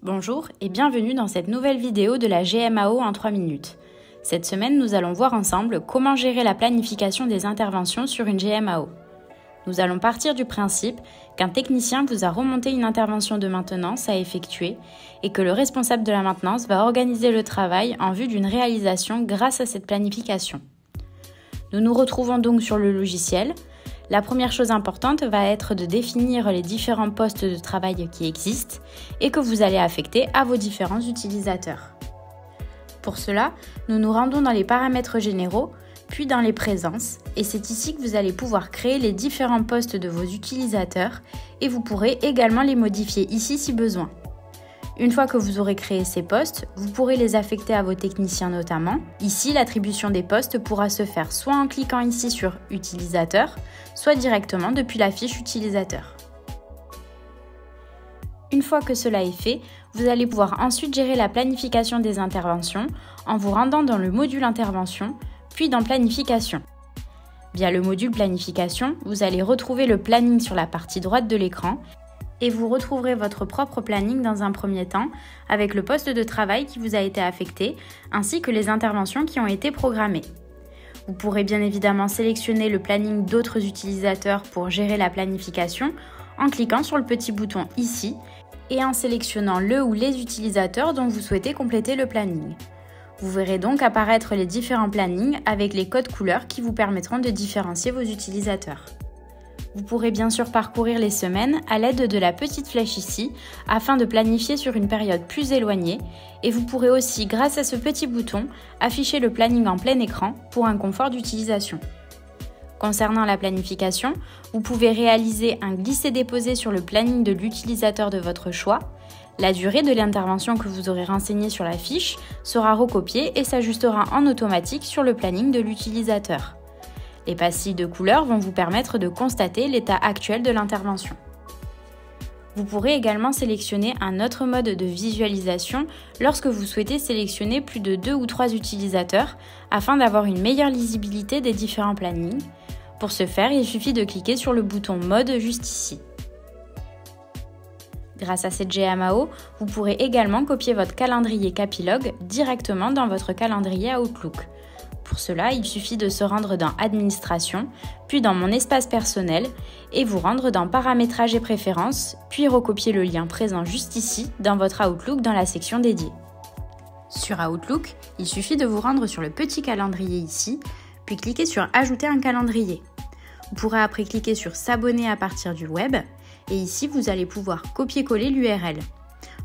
Bonjour et bienvenue dans cette nouvelle vidéo de la GMAO en 3 minutes. Cette semaine, nous allons voir ensemble comment gérer la planification des interventions sur une GMAO. Nous allons partir du principe qu'un technicien vous a remonté une intervention de maintenance à effectuer et que le responsable de la maintenance va organiser le travail en vue d'une réalisation grâce à cette planification. Nous nous retrouvons donc sur le logiciel. La première chose importante va être de définir les différents postes de travail qui existent et que vous allez affecter à vos différents utilisateurs. Pour cela, nous nous rendons dans les paramètres généraux, puis dans les présences, et c'est ici que vous allez pouvoir créer les différents postes de vos utilisateurs et vous pourrez également les modifier ici si besoin. Une fois que vous aurez créé ces postes, vous pourrez les affecter à vos techniciens notamment. Ici, l'attribution des postes pourra se faire soit en cliquant ici sur « Utilisateur », soit directement depuis la fiche « Utilisateur ». Une fois que cela est fait, vous allez pouvoir ensuite gérer la planification des interventions en vous rendant dans le module « Intervention », puis dans « Planification ». Via le module « Planification », vous allez retrouver le planning sur la partie droite de l'écran et vous retrouverez votre propre planning dans un premier temps avec le poste de travail qui vous a été affecté ainsi que les interventions qui ont été programmées. Vous pourrez bien évidemment sélectionner le planning d'autres utilisateurs pour gérer la planification en cliquant sur le petit bouton ici et en sélectionnant le ou les utilisateurs dont vous souhaitez compléter le planning. Vous verrez donc apparaître les différents plannings avec les codes couleurs qui vous permettront de différencier vos utilisateurs. Vous pourrez bien sûr parcourir les semaines à l'aide de la petite flèche ici afin de planifier sur une période plus éloignée et vous pourrez aussi, grâce à ce petit bouton, afficher le planning en plein écran pour un confort d'utilisation. Concernant la planification, vous pouvez réaliser un glisser-déposer sur le planning de l'utilisateur de votre choix. La durée de l'intervention que vous aurez renseignée sur la fiche sera recopiée et s'ajustera en automatique sur le planning de l'utilisateur. Les pastilles de couleurs vont vous permettre de constater l'état actuel de l'intervention. Vous pourrez également sélectionner un autre mode de visualisation lorsque vous souhaitez sélectionner plus de 2 ou 3 utilisateurs afin d'avoir une meilleure lisibilité des différents plannings. Pour ce faire, il suffit de cliquer sur le bouton Mode juste ici. Grâce à cette GMAO, vous pourrez également copier votre calendrier Capilog directement dans votre calendrier Outlook. Pour cela, il suffit de se rendre dans Administration, puis dans Mon espace personnel et vous rendre dans Paramétrage et préférences, puis recopier le lien présent juste ici dans votre Outlook dans la section dédiée. Sur Outlook, il suffit de vous rendre sur le petit calendrier ici, puis cliquer sur Ajouter un calendrier. Vous pourrez après cliquer sur S'abonner à partir du web et ici vous allez pouvoir copier-coller l'URL.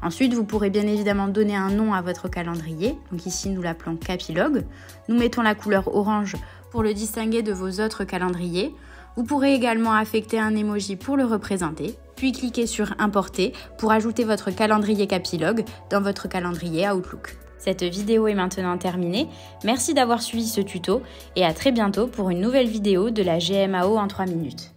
Ensuite, vous pourrez bien évidemment donner un nom à votre calendrier. Donc ici, nous l'appelons Capilog. Nous mettons la couleur orange pour le distinguer de vos autres calendriers. Vous pourrez également affecter un emoji pour le représenter, puis cliquer sur Importer pour ajouter votre calendrier Capilog dans votre calendrier Outlook. Cette vidéo est maintenant terminée. Merci d'avoir suivi ce tuto et à très bientôt pour une nouvelle vidéo de la GMAO en 3 minutes.